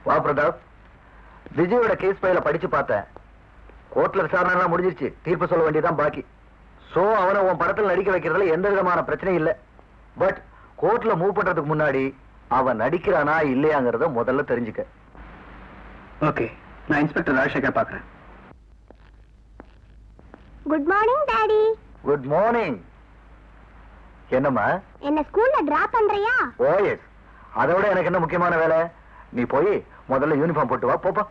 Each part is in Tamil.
வா பிரதாப். விஜயோட கேஸ் ஃபைல படிச்சு பார்த்தேன். கோர்ட்ல விசாரணை எல்லாம் முடிஞ்சிருச்சு. தீர்ப்பு சொல்ல வேண்டியதான் பாக்கி. சோ அவனை உன் படத்தில் நடிக்க வைக்கிறதுல எந்த விதமான பிரச்சனையும் இல்லை. பட் கோர்ட்ல மூவ் பண்றதுக்கு முன்னாடி அவன் நடிக்கிறானா இல்லையாங்கிறத முதல்ல தெரிஞ்சுக்க. ஓகே, நான் இன்ஸ்பெக்டர் ராஜசேகர் பார்க்கறேன். Good morning daddy. Good morning. என்னம்மா? என்ன ஸ்கூல்ல டிராப் பண்றியா? ஓ எஸ். அதை விட எனக்கு என்ன முக்கியமான வேலை? நீ போய் முதல்ல யூனிஃபார்ம் போட்டு வா. போப்பா.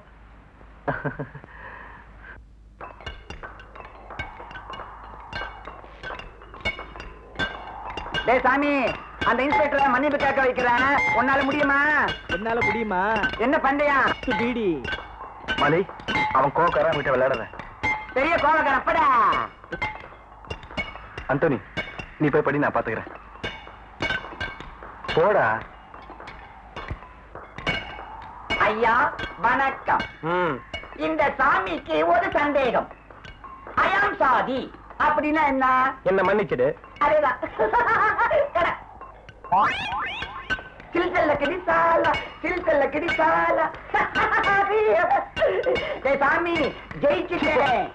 டேய் சாமி, அந்த இன்ஸ்பெக்டர் மன்னிப்பு கேட்க வைக்கிறேன். உன்னால முடியுமா? என்னால முடியுமா? என்ன பண்றியா? பீடி. மலி, அவன் கோக்காரன் விட்டு விளையாடுற. பெரிய கோவக்கார அப்படா. அந்தோனி, நீ போய் படி, நான் பாத்துக்கிறேன். போடா. ஐயா வணக்கம். இந்த சாமிக்கு ஒரு சந்தேகம். அயாம் சாதி அப்படின்னா என்ன? என்ன மன்னிச்சிடு. அதேதான். சில்கல்ல கிடிசாலா, சில்கல்ல கிடிசாலா. டேய் சாமி, ஜெயிச்சிட்டேன்.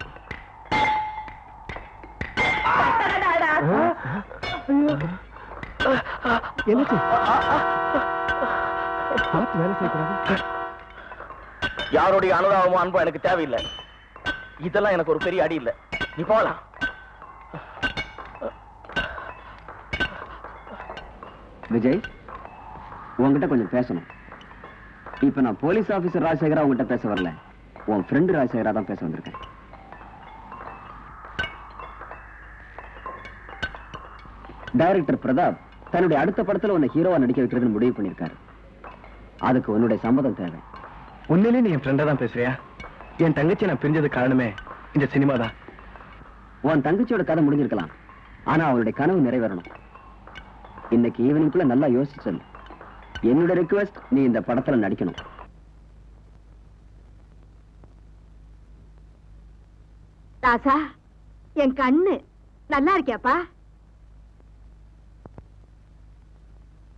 எனக்கு பார்த்து வேலை செய்யக்கூடாது. யாருடைய அனுதாபமும் அன்பும் எனக்கு தேவையில்லை. இதெல்லாம் எனக்கு ஒரு பெரிய அடி இல்லை. நீ போலாம். விஜய், உங்ககிட்ட கொஞ்சம் பேசணும். இப்ப நான் போலீஸ் ஆபீசர் ராஜசேகரா உங்ககிட்ட பேச வரல, உன் ஃப்ரெண்டு ராஜசேகரா தான் பேச வந்திருக்கேன். டைரக்டர் பிரதாப் தன்னுடைய அடுத்த படத்துல உன்னை ஹீரோவா நடிக்க வைக்கிறதுன்னு முடிவு பண்ணிருக்காரு. அதுக்கு உன்னுடைய சம்மதம் தேவை. உண்மையிலே நீ என் ஃப்ரெண்டா தான் பேசுறியா? என் தங்கச்சி நான் பிரிஞ்சது காரணமே இந்த சினிமா தான். உன் தங்கச்சியோட கதை முடிஞ்சிருக்கலாம், ஆனா அவளுடைய கனவு நிறைவேறணும். இன்னைக்கு ஈவினிங்குள்ள நல்லா யோசிச்சு, என்னோட ரிக்வெஸ்ட், நீ இந்த படத்துல நடிக்கணும். ராசா, என் கண்ணு நல்லா இருக்கியாப்பா?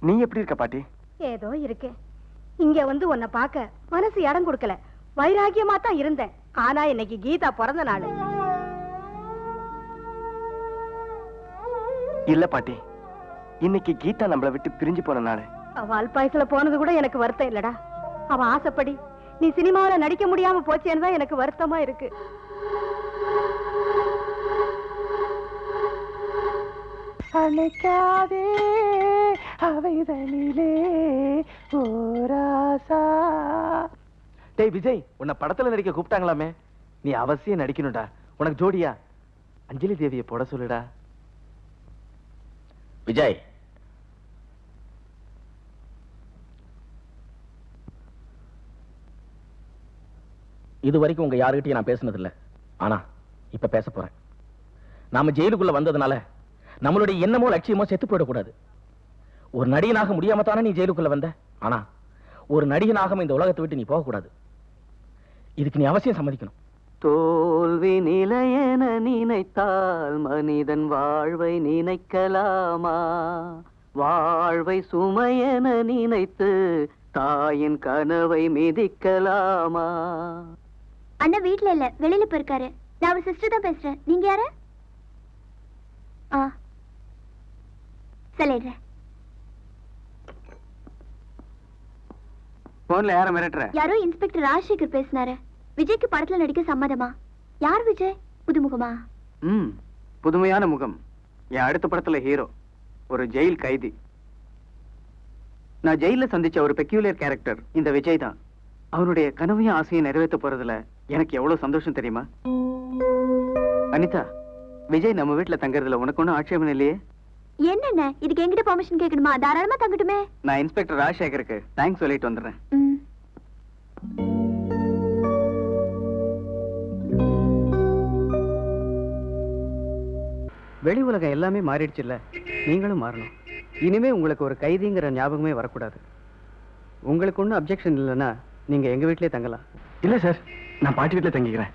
நீ எப்படி இருக்க பாட்டி? ஏதோ இருக்கேன். இங்க வந்து உன்னை பார்க்க மனசு இடம் கொடுக்கல. வைராகியமா தான் இருந்தேன். ஆனா இன்னைக்கு கீதா பிறந்த நாள். இல்ல பாட்டி, இன்னைக்கு கீதா நம்மளை விட்டு பிரிஞ்சு போன நாள். அவ அல்பாயசுல போனது கூட எனக்கு வருத்தம் இல்லடா. அவ ஆசைப்படி நீ சினிமாவில நடிக்க முடியாம போச்சேன்னு தான் எனக்கு வருத்தமா இருக்கு. அணைக்காதே அவைதனிலே ஓராசா. டேய் விஜய், உன்னை படத்துல நடிக்க கூப்பிட்டாங்களாமே, நீ அவசியம் நடிக்கணும்டா. உனக்கு ஜோடியா அஞ்சலி தேவியை போட சொல்லுடா. விஜய், இது வரைக்கும் உங்க யாருகிட்டயும் நான் பேசினதில்லை. ஆனா இப்ப பேச போறேன். நாம ஜெயிலுக்குள்ள வந்ததுனால நம்மளுடைய எண்ணமோ லட்சியமோ செத்து போயிடக்கூடாது. ஒரு நடிகனாக முடியாம தானே நீ ஜெயிலுக்குள்ள வந்த. ஆனா ஒரு நடிகனாக இந்த உலகத்தை விட்டு நீ போகக்கூடாது. இதுக்கு நீ அவசியம் சம்மதிக்கணும். தோல்வி நிலையென நினைத்தால் மனிதன் வாழ்வை நினைக்கலாமா? வாழ்வை சுமையென நினைத்து தாயின் கனவை மிதிக்கலாமா? அண்ணா வீட்ல இல்ல, வெளியில போயிருக்காரு. நான் அவர் சிஸ்டர் தான் பேசுறேன். நீங்க யாரு? சொல்லிடுறேன். போன்ல யார மிரட்டுற? யாரோ இன்ஸ்பெக்டர் ராஜசேகர் பேசினாரு. விஜய்க்கு படத்துல நடிக்க சம்மதமா? யார் விஜய்? புதுமுகமா? புதுமையான முகம். என் அடுத்த படத்துல ஹீரோ, ஒரு ஜெயில் கைதி. நான் ஜெயில சந்திச்ச ஒரு பெக்யூலியர் கேரக்டர் இந்த விஜய் தான். அவனுடைய கனவையும் ஆசையும் நிறைவேற்ற போறதுல எனக்கு எவ்வளவு சந்தோஷம் தெரியுமா? அனிதா, விஜய் நம்ம வீட்டுல தங்கறதுல உனக்கு ஒன்னும் ஆட்சேபம் இல்லையே? என்னென்ன இதுக்கு என்கிட்ட பெர்மிஷன் கேட்கணுமா? தாராளமா தங்கட்டுமே. நான் இன்ஸ்பெக்டர் ராஜசேகருக்கு தேங்க்ஸ் சொல்லிட்டு வந்துடுறேன். வெளி உலகம் எல்லாமே மாறிடுச்சு இல்ல, நீங்களும் மாறணும். இனிமே உங்களுக்கு ஒரு கைதிங்கிற ஞாபகமே வரக்கூடாது. உங்களுக்கு ஒன்றும் அப்ஜெக்ஷன் இல்லைன்னா நீங்க எங்க வீட்டிலே தங்கலாம். இல்ல சார், நான் பாட்டி வீட்டுல தங்கிக்கிறேன்.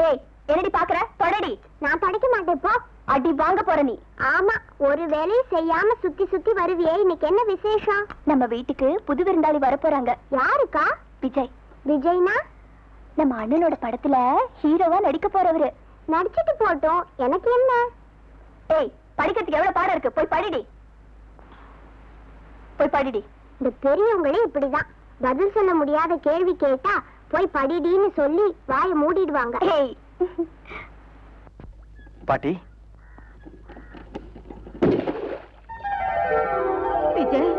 ஏய், என்னடி பாக்குற? தொடடி. நான் தொடக்க மாட்டேன் போ. அடி வாங்க போற நீ. ஆமா, ஒரு வேலையும் செய்யாம சுத்தி சுத்தி வருவியே, இன்னைக்கு என்ன விசேஷம்? நம்ம வீட்டுக்கு புது விருந்தாளி வர போறாங்க. யாருக்கா? விஜய். விஜய்னா நம்ம அண்ணனோட படத்துல ஹீரோவா நடிக்க போறவரு. நடிச்சிட்டு போட்டோம், எனக்கு என்ன? ஏய், படிக்கிறதுக்கு எவ்வளவு பாடம் இருக்கு, போய் படிடி. போய் படிடி. இந்த பெரியவங்களே இப்படிதான், பதில் சொல்ல முடியாத கேள்வி கேட்டா போய் படிடின்னு சொல்லி வாயை மூடிடுவாங்க. ஏய் பாட்டி. விஜய்,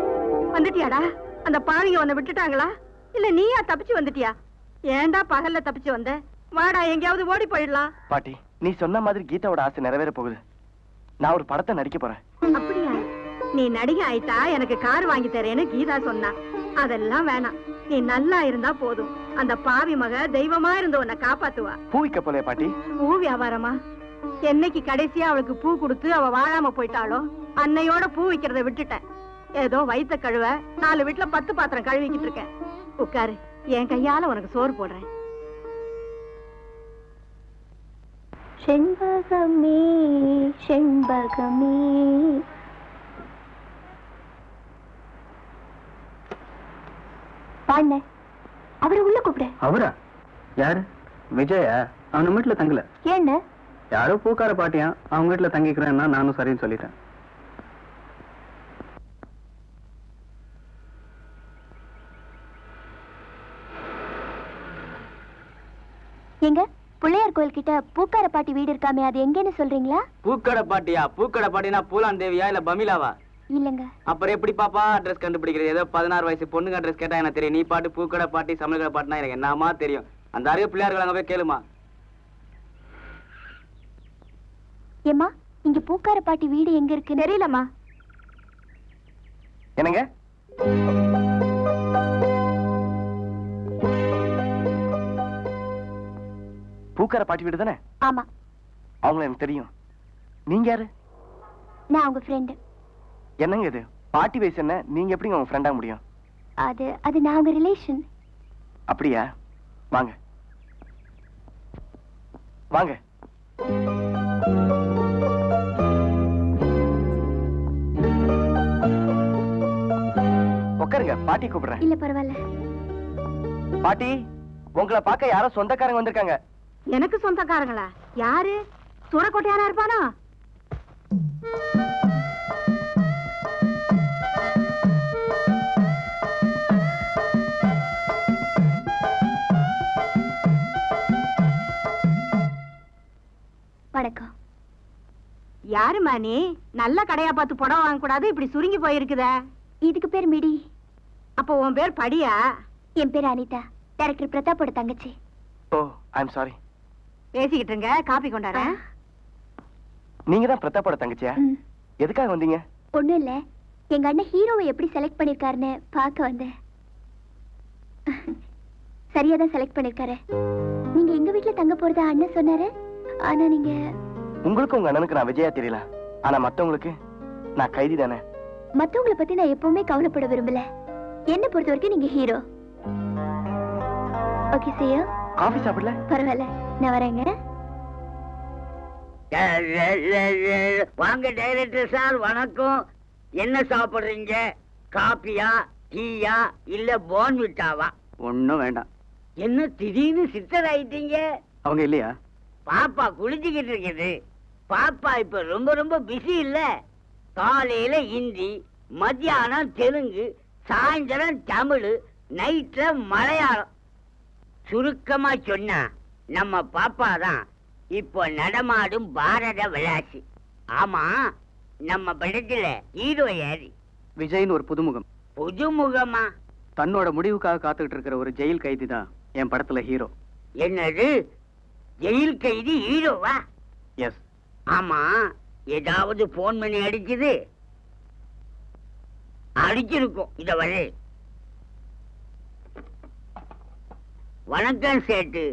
வந்துட்டியாடா? அந்த பாவிங்க உன்னை விட்டுட்டாங்களா இல்ல நீயா தப்பிச்சு வந்துட்டியா? ஏன்டா பகல்ல தப்பிச்சு வந்த? வாடா, எங்கேயாவது ஓடி போயிடலாம். பாட்டி, நீ சொன்ன மாதிரி கீதாவோட ஆசை நிறைவேற போகுது. நான் ஒரு படத்தை நடிக்க போறேன். அப்படியா? நீ நடிகை ஆயிட்டா எனக்கு கார் வாங்கி தரேன்னு கீதா சொன்னா. அதெல்லாம் வேணாம், நீ நல்லா இருந்தா போதும். அந்த பாவி மக தெய்வமா இருந்து உன்னை காப்பாத்துவா. பூவிக்க போலையா பாட்டி? பூ வியாபாரமா? என்னைக்கு கடைசியா அவளுக்கு பூ கொடுத்து அவ வாழாம போயிட்டாளோ அன்னையோட பூ விக்கிறத விட்டுட்டேன். ஏதோ வயித்த கழுவ 4 வீட்டுல 10 பாத்திரம் கழுவிக்கிட்டு இருக்கேன். உட்காரு, என் கையால உனக்கு சோறு போடுறேன். செண்பகமே செண்பகமே. பாண்ண அவரை உள்ள கூப்பிடு. அவரா? யாரு? விஜயா? அவன் வீட்டுல தங்கல. ஏன்னு? யாரோ பூக்கார பாட்டியா, அவங்க வீட்டுல தங்கிக்கிறேன்னா நானும் சரின்னு சொல்லிட்டேன். எங்க பிள்ளையார் கோயில் கிட்ட பூக்கார பாட்டி வீடு இருக்காமே, அது எங்கன்னு சொல்றீங்களா? பூக்கடை பாட்டியா? பூக்கடை பாட்டினா பூலான் தேவியா இல்ல பமிலாவா? இல்லங்க. அப்புறம் எப்படி பாப்பா அட்ரஸ் கண்டுபிடிக்கிறது? ஏதோ 16 வயசு பொண்ணுங்க அட்ரஸ் கேட்டா எனக்கு தெரியும். நீ பாட்டு பூக்கடை பாட்டி சமையல் கடை பாட்டினா எனக்கு என்னமா தெரியும்? அந்த அறிவு பிள்ளையார்கள் அங்க போய் கேளுமா. ஏமா, இங்க பூக்கார பாட்டி வீடு எங்க இருக்கு? தெரியலம்மா. என்னங்க? பூக்கார பாட்டி வீடு தானே? ஆமா. அவங்கள எனக்கு தெரியும். நீங்க யாரு? நான் உங்க ஃப்ரெண்டு. என்னங்க இது? பாட்டி வயசு என்ன, நீங்க எப்படிங்க உங்க ஃப்ரெண்டா முடியும்? அது நான் உங்க ரிலேஷன். அப்படியா? வாங்க வாங்க. உட்காருங்க, பாட்டி கூப்பிடுறேன். இல்ல பரவாயில்ல. பாட்டி, உங்களை பார்க்க யாரோ சொந்தக்காரங்க வந்திருக்காங்க. எனக்கு சொந்தக்காரங்களா? யாரு? சூரக்கோட்டையாரா இருப்பானோ? வணக்கம். யாருமா நீ? நல்ல கடையா பார்த்து புடவை வாங்க கூடாது, இப்படி சுருங்கி போயிருக்குத. இதுக்கு பேர் மிடி. அப்போ உன் பேர் படியா? என் பேர் அனிதா, டைரக்டர் பிரதாப்போட தங்கச்சி. ஓ, ஐ அம் சாரி. பேசிக்கிட்டு இருங்க, காபி கொண்டாடுறேன். நீங்க தான் பிரதாப்போட தங்கச்சியா? ம். எதுக்காக வந்தீங்க? ஒண்ணும் இல்ல, எங்க அண்ணன் ஹீரோவை எப்படி செலக்ட் பண்ணிருக்காருன்னு பார்க்க வந்தேன். சரியா தான் செலக்ட் பண்ணிருக்காரு. நீங்க எங்க வீட்டுல தங்க போறதா அண்ணன் சொன்னாரு. ஆனா நீங்க... உங்களுக்கு உங்க அண்ணனுக்கு நான் விஜயா தெரியல, ஆனா மத்தவங்களுக்கு நான் கைதி தானே. மத்தவங்களை பத்தி நான் எப்பவுமே கவலைப்பட விரும்பல. என்ன பொறுத்த வரைக்கும் நீங்க hero. Okay, see you. Coffee சாப்பிடல? பரவாயில்ல, நான் வரேங்க. வாங்க டைரக்டர் சார், வணக்கம். என்ன சாப்பிடுறீங்க? காபியா, டீயா இல்ல போன்விட்டாவா? ஒண்ணும் வேண்டாம். என்ன திடீர்னு சித்தர் ஆயிட்டீங்க? அவங்க இல்லையா? பாப்பா குளிச்சுக்கிட்டு இருக்குது. பாப்பா இப்ப ரொம்ப ரொம்ப பிஸி இல்ல. காலையில ஹிந்தி, மத்தியானம் தெலுங்கு, சாயந்தரம் தமிழ், நைட்ல மலையாளம். சுருக்கமா சொன்னா நம்ம பாப்பா தான் இப்போ நடமாடும் பாரத விளாசி. ஆமா, நம்ம படத்துல ஹீரோ யாரு? விஜய்னு ஒரு புதுமுகம். புதுமுகமா? தன்னோட முடிவுக்காக காத்துக்கிட்டு இருக்கிற ஒரு ஜெயில் கைதி தான் என் படத்துல ஹீரோ. என்னது, ஜெயில் கைதி ஹீரோவா? எஸ். ஆமா, ஏதாவது போன் பண்ணி அடிக்குது? அடிச்சிருக்கும். இத வரை. வணக்கம் சேட்டு.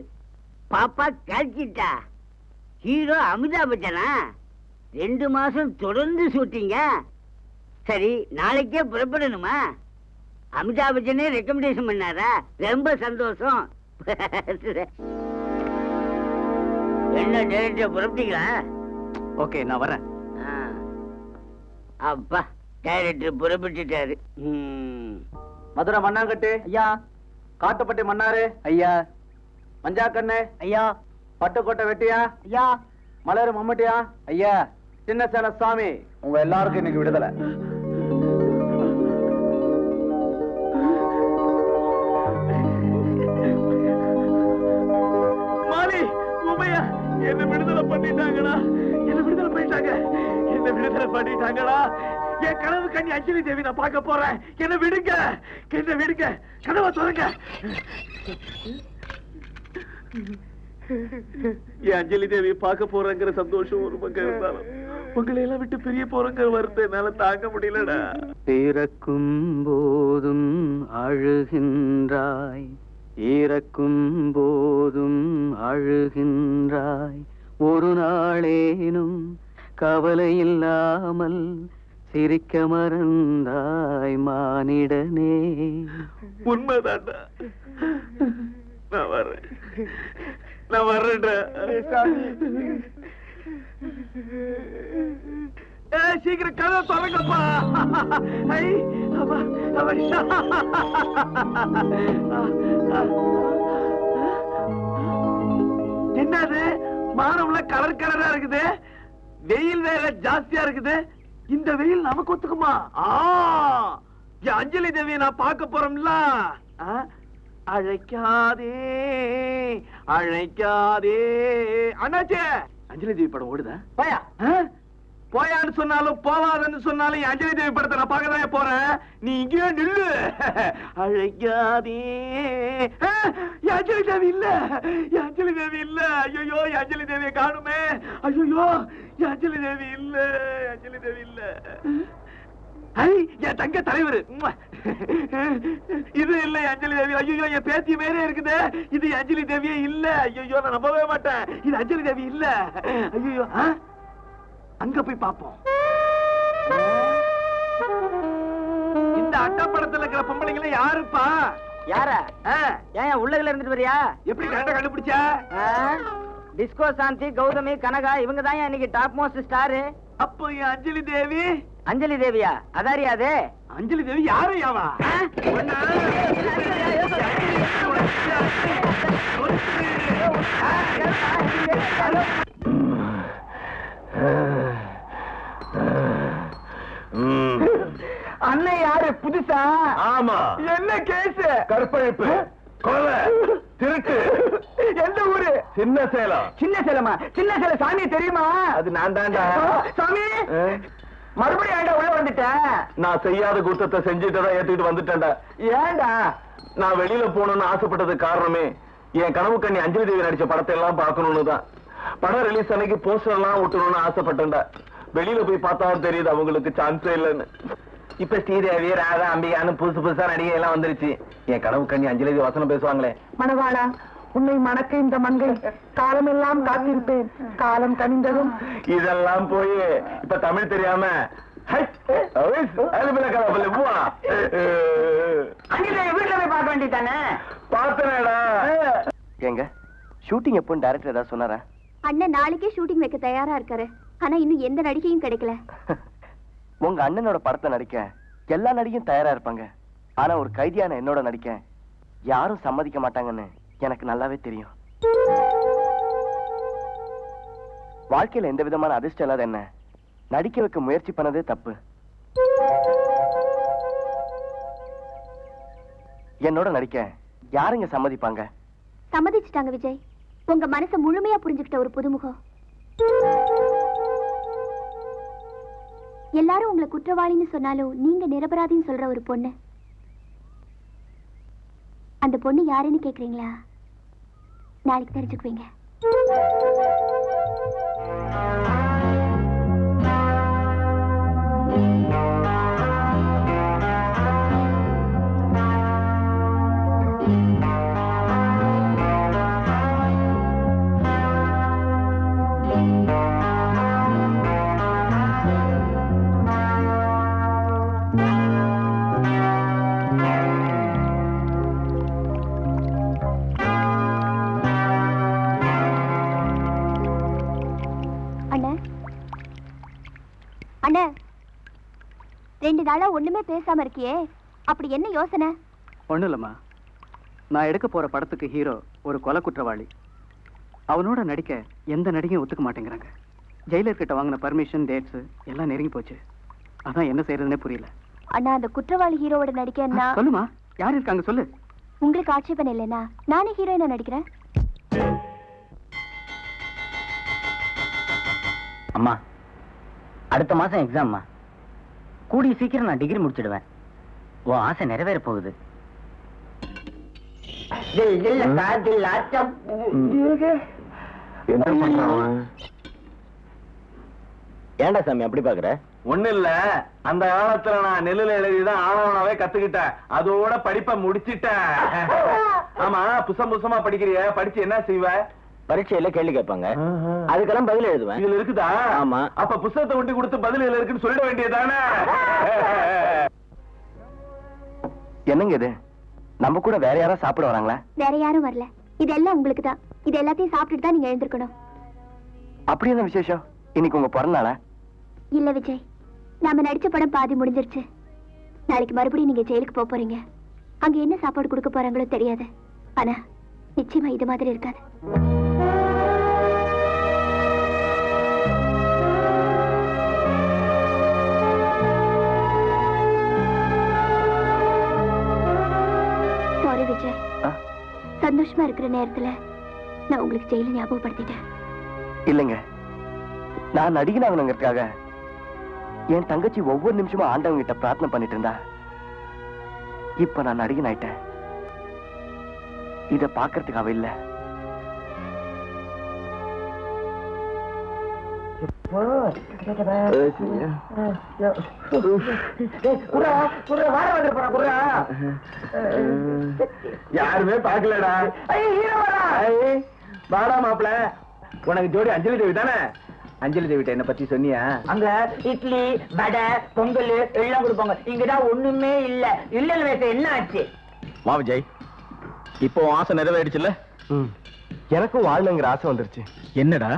பாப்பா கேட்கிட்டா? ஹீரோ அமிதாப் பச்சனா? 2 மாசம் தொடர்ந்து ஷூட்டிங்க. சரி, நாளைக்கே புறப்படணுமா? அமிதாப் பச்சனே ரெக்கமெண்டேஷன் பண்ணாரா? ரொம்ப சந்தோஷம். என்ன டைரக்டர் புறப்பட்டீங்களா? ஓகே, நான் வரேன். ஆ. அப்பா, டைரக்டர் புறப்பட்டுட்டாரு. மதுரை மண்ணாங்கட்டு ஐயா. காட்டுப்பட்டி மன்னாரு ஐயா. மஞ்சாக்கண்ணு ஐயா. பட்டுக்கோட்டை வெட்டியா ஐயா. மலர் மம்மட்டியா ஐயா. சின்ன சேல சாமி, உங்க எல்லாருக்கும் இன்னைக்கு விடுதலை. மாலி, உமையா, என்ன விடுதலை பண்ணிட்டாங்கடா. என்ன விடுதலை பண்ணிட்டாங்க. என்ன விடுதலை பண்ணிட்டாங்கடா. என் கனவு கண்ணி அஞ்சலி தேவி நான் பார்க்க போறேன். என்ன விடுங்க, என்ன விடுங்க, கனவை சொல்லுங்க. என் அஞ்சலி தேவி பார்க்க போறேங்கிற சந்தோஷம் ஒரு பக்கம் இருந்தாலும் உங்களை எல்லாம் விட்டு பிரிய போறேங்கிற வருத்தம் என்னால தாங்க முடியலடா. பிறக்கும் போதும் அழுகின்றாய், இறக்கும் போதும் அழுகின்றாய், ஒரு நாளேனும் கவலை இல்லாமல் சிரிக்க மறந்தாய் மானிடனே. உண்மைதான்டா. நான் வர்றேன், நான் வர்றேன்டா. சீக்கிரம் கதை தொடங்கப்பா. என்னது மானம்ல கலர் கலரா இருக்குது, வெயில் வேற ஜாஸ்தியா இருக்குது. இந்த வெயில் நமக்கு ஒத்துக்குமா? என் அஞ்சலி தேவியை நான் பார்க்க போறோம்ல. அழைக்காதே அழைக்காதே. அண்ணாச்சே, அஞ்சலி தேவி படம் ஓடுதா? போயா, போயான்னு சொன்னாலும் போவாதன்னு சொன்னாலும் என் அஞ்சலி தேவி படத்தை நான் பார்க்கதான் போறேன். நீ இங்கேயே நில்லு. அழைக்காதே. என் அஞ்சலி தேவி இல்ல, என் அஞ்சலி தேவி இல்ல. ஐயோ, என் அஞ்சலி தேவியை காணுமே. ஐயோ, என் அஞ்சலி தேவி இல்ல, அஞ்சலி தேவி இல்ல. என் தங்க தலைவர் இது இல்ல அஞ்சலி தேவி. ஐயோ, என் பேத்தி மேலே இருக்குது. இது அஞ்சலி தேவியே இல்ல. ஐயோ, நான் நம்பவே மாட்டேன். இது அஞ்சலி தேவி இல்ல. ஐயோ, அங்க போய் பாப்போம். இந்த அட்டா படத்துல இருக்கிற பொம்பளைங்கள யாருப்பா? யார? ஏன் உள்ளதுல இருந்துட்டு வரியா? எப்படி கரெக்டா கண்டுபிடிச்ச? டிஸ்கோ சாந்தி, கௌதமி, கனகா இவங்க தான் இன்னைக்கு டாப் மோஸ்ட் ஸ்டாரு. அப்போ என் அஞ்சலி தேவி? அஞ்சலி தேவியா? அதாரியாது அஞ்சலி தேவி யாரு? யாவா? அண்ணன் யாரு புதுசா? ஆமா. என்ன கேஸ்? கற்பழிப்பு, கொலை, திருட்டு. எந்த ஊரு? சின்ன சேலம். சின்ன சேலமா? சின்ன சேலம் சாமி தெரியுமா? அது நான் தான்டா. சாமி, மறுபடியும் ஏன்டா உள்ள வந்துட்ட? நான் செய்யாத குத்தத்தை செஞ்சுட்டதான் ஏத்துக்கிட்டு வந்துட்டேன்டா. ஏன்டா? நான் வெளியில போகணும்னு ஆசைப்பட்டதுக்கு காரணமே என் கனவு கண்ணி அஞ்சலி தேவி நடிச்ச படத்தை எல்லாம் பார்க்கணும்னு தான். படம் ரிலீஸ் அன்னைக்கு போஸ்டர் எல்லாம் ஒட்டணும்னு ஆசைப்பட்டேன்டா. வெளியில போய் பார்த்தாலும் தெரியுது அவங்களுக்கு சான்ஸே இல்லைன்னு. இப்ப ஸ்ரீதேவி, ராதா, அம்பிகான்னு புதுசு புதுசா நடிகை எல்லாம் வந்துருச்சு. என் கனவு கண்ணி அஞ்சலி தேவி வசனம் பேசுவாங்களே. மணவாளா, உன்னை மணக்க இந்த மங்கை காலமெல்லாம் காத்திருப்பேன், காலம் கனிந்ததும். இதெல்லாம் போய் இப்ப தமிழ் தெரியாம வீட்டுல போய் பார்க்க வேண்டியதானே? பார்த்தனடா. எங்க ஷூட்டிங் எப்போ டைரக்டர் ஏதாவது சொன்னாரா? அண்ணன் நாளைக்கே ஷூட்டிங் வைக்க தயாரா இருக்காரு. ஆனா இன்னும் எந்த நடிகையும் கிடைக்கல. உங்க அண்ணனோட படத்தை நடிக்க எல்லா நடிகையும் தயாரா இருப்பாங்க. ஆனா ஒரு கைதியான என்னோட நடிக்க யாரும் சம்மதிக்க மாட்டாங்கன்னு எனக்கு நல்லாவே தெரியும். வாழ்க்கையில எந்த விதமான அதிர்ஷ்டம் இல்லாத என்ன நடிக்க வைக்க முயற்சி பண்ணதே தப்பு. என்னோட நடிக்க யாருங்க சம்மதிப்பாங்க? சம்மதிச்சுட்டாங்க விஜய். உங்க மனசை முழுமையா புரிஞ்சுக்கிட்ட ஒரு புதுமுகம். எல்லாரும் உங்களை குற்றவாளின்னு சொன்னாலும் நீங்க நிரபராதின்னு சொல்ற ஒரு பொண்ணு. அந்த பொண்ணு யாருன்னு கேக்குறீங்களா? நாளைக்கு தெரிஞ்சுக்குவீங்க. அண்ணே, 2 நாளா ஒண்ணுமே பேசாம இருக்கியே, அப்படி என்ன யோசனை? ஒண்ணும் இல்லம்மா, நான் எடுக்க போற படத்துக்கு ஹீரோ ஒரு கொலை குற்றவாளி. அவனோட நடிக்க எந்த நடிகையும் ஒத்துக்க மாட்டேங்கிறாங்க. ஜெயிலர் கிட்ட வாங்கின பர்மிஷன், டேட்ஸ் எல்லாம் நெருங்கி போச்சு. அதான் என்ன செய்யறதுனே புரியல. அண்ணா, அந்த குற்றவாளி ஹீரோவோட நடிக்க சொல்லுமா, யார் இருக்காங்க சொல்லு. உங்களுக்கு ஆட்சேபனை இல்லைன்னா நானே ஹீரோயினா நடிக்கிறேன். அம்மா, அடுத்த மாசம் எக்ஸாம்மா. கூடிய சீக்கிரம் நான் டிகிரி முடிச்சிடுவேன். உன் ஆசை நிறைவேற போகுது. ஏன்டா சாமி அப்படி பாக்குற? ஒண்ணு இல்ல, அந்த காலத்துல நான் நெல்லுல எழுதிதான் ஆனவனாவே கத்துக்கிட்டேன். அதோட படிப்பை முடிச்சிட்டேன். ஆமா, புசமா படிக்கிறிய, படிச்சு என்ன செய்வ? பரீட்சையில கேள்வி கேட்பாங்க, அதுக்கெல்லாம் பதில் எழுதுவேன். இதுல இருக்குதா? ஆமா. அப்ப புத்தகத்தை ஒட்டி கொடுத்து பதில் இதுல இருக்குன்னு சொல்லிட வேண்டியதானே? என்னங்க இது? நம்ம கூட வேற யாராவது சாப்பிட வராங்களா? வேற யாரும் வரல, இதெல்லாம் உங்களுக்கு தான். இது எல்லாத்தையும் சாப்பிட்டுட்டு தான் நீங்க எழுந்திருக்கணும். அப்படி என்ன விசேஷம்? இன்னைக்கு உங்க பிறந்த நாளா? இல்ல விஜய், நாம நடிச்ச படம் பாதி முடிஞ்சிருச்சு. நாளைக்கு மறுபடியும் நீங்க ஜெயிலுக்கு போக போறீங்க. அங்க என்ன சாப்பாடு கொடுக்க போறாங்களோ தெரியாது. ஆனா நிச்சயமா இது மாதிரி இருக்காது. சாரி விஜய், சந்தோஷமா இருக்கிற நேரத்துல நான் உங்களுக்கு ஜெயில ஞாபகப்படுத்திட்டேன். இல்லைங்க, நான் நடிகனாகணுங்கிறதுக்காக என் தங்கச்சி ஒவ்வொரு நிமிஷமும் ஆண்டவங்க கிட்ட பிரார்த்தனை பண்ணிட்டு இருந்தா. இப்ப நான் நடிகன் ஆயிட்டேன். இத பாக்குறதுக்கு அவ இல்ல. யாருமே பாக்கலடா. வாடா மாப்பிள, உனக்கு ஜோடி அஞ்சலி தேவி தானே? அஞ்சலி தேவிட்ட என்ன பத்தி சொன்னியா? அங்க இட்லி, வடை, பொங்கல் எல்லாம் கொடுப்பாங்க. இங்கதான் ஒண்ணுமே இல்ல. இல்ல என்ன ஆச்சு? வா விஜய், இப்போ ஆசை நிறைவேறிடுச்சுல்ல? எனக்கும் வாழணுங்கிற ஆசை வந்துருச்சு. என்னடா?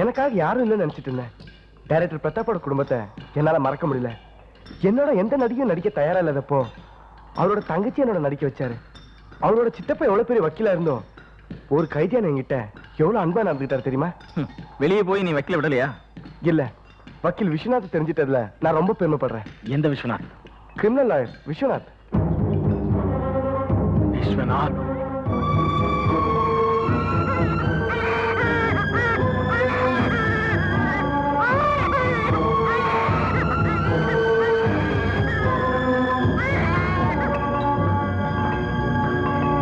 எனக்காக யாரும் இல்லைன்னு நினைச்சிட்டு இருந்தேன். டைரக்டர் பிரதாப்போட குடும்பத்தை என்னால மறக்க முடியல. என்னோட எந்த நடிகையும் நடிக்க தயாரா இல்லாதப்போ அவரோட தங்கச்சி என்னோட நடிக்க வச்சாரு. அவரோட சித்தப்பா எவ்வளவு பெரிய வக்கீலா இருந்தோம், ஒரு கைதியான என்கிட்ட எவ்வளவு அன்பா நடந்துட்டாரு தெரியுமா? வெளியே போய் நீ வக்கீல விடலையா? இல்ல, வக்கீல் விஸ்வநாத் தெரிஞ்சிட்டதுல நான் ரொம்ப பெருமைப்படுறேன். எந்த விஸ்வநாத்? Criminal lawyer Viswanath. விஸ்வநாத்?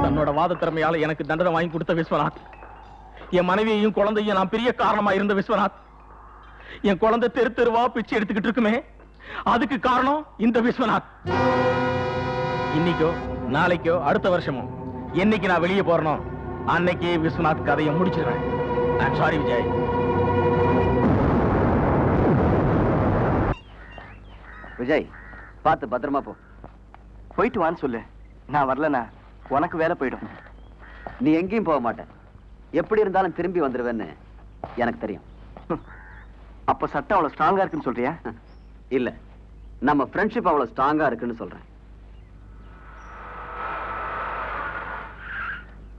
தன்னோட வாத திறமையால எனக்கு தண்டனை வாங்கி கொடுத்த விஸ்வநாத், என் மனைவியையும் குழந்தையும் நான் பெரிய காரணமா இருந்த விஸ்வநாத், என் குழந்தை தெரு தெருவா பிச்சை எடுத்துக்கிட்டு இருக்குமே, அதுக்கு காரணம் இந்த விஸ்வநாத். இன்னைக்கோ நாளைக்கோ அடுத்த வருஷமோ என்னைக்கு நான் வெளியே போறனோ அன்னைக்கு விஸ்வநாத் கதையை முடிச்சிருவேன். I'm sorry Vijay. விஜய், பார்த்து பத்திரமா போ. போயிட்டு வான்னு சொல்லு. நான் வரலனா உனக்கு வேலை போயிடும். நீ எங்கேயும் போக மாட்டேன். எப்படி இருந்தாலும் திரும்பி வந்துருவேன்னு எனக்கு தெரியும். அப்ப சட்டம் அவ்வளவு ஸ்ட்ராங்கா இருக்குன்னு சொல்றியா? இல்ல, நம்ம ஃப்ரெண்ட்ஷிப் அவ்வளவு ஸ்ட்ராங்கா இருக்குன்னு சொல்றேன்.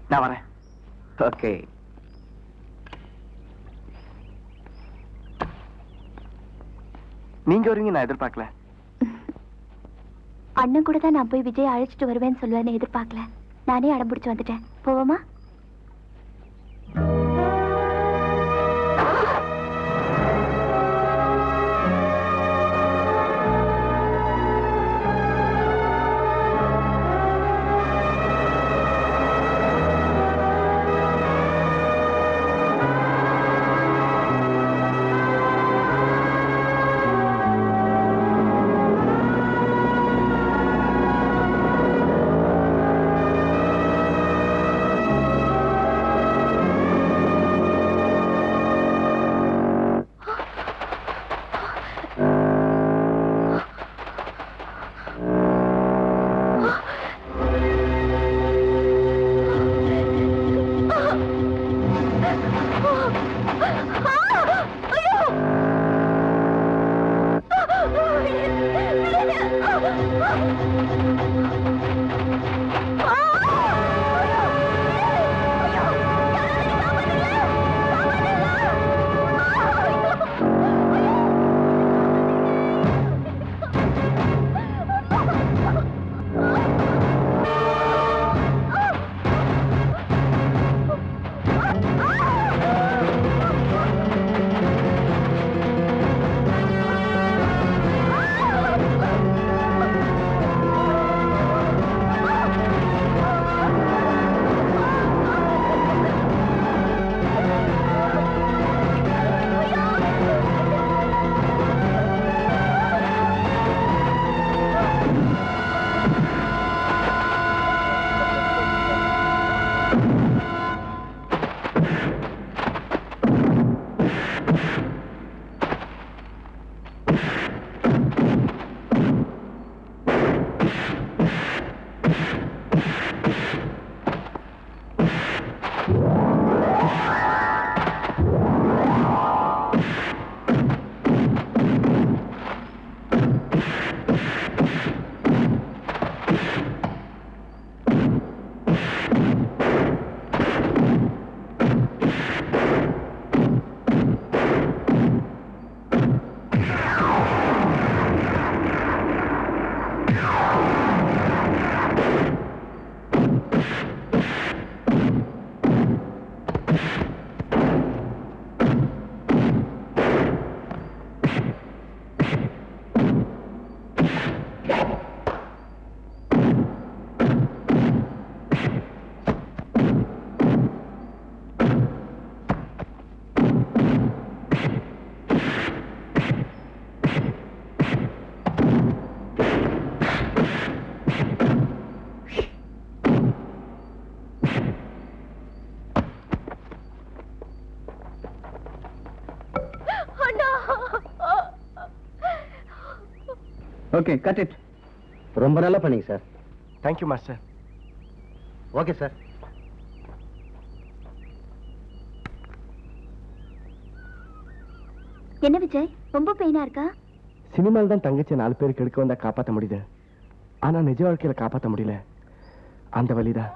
நான் வரேன். ஓகே. நீங்க வருவீங்க நான் எதிர்பார்க்கல. அண்ணன் கூட தான் நான் போய் விஜய் அழைச்சிட்டு வருவேன்னு சொல்லுவேன்னு எதிர்பார்க்கல. நானே அடம் பிடிச்சு வந்துட்டேன். போவோமா? Okay cut it. ரொம்ப நல்லா பண்ணீங்க sir. Thank you master. Okay sir. என்ன விஜய், ரொம்ப பெயினா இருக்கா? சினிமாவில் தான் தங்கச்சி 4 பேருக்கு எடுக்க வந்தா காப்பாற்ற முடியுது, ஆனா நிஜ வாழ்க்கையில காப்பாற்ற முடியல. அந்த வழிதான்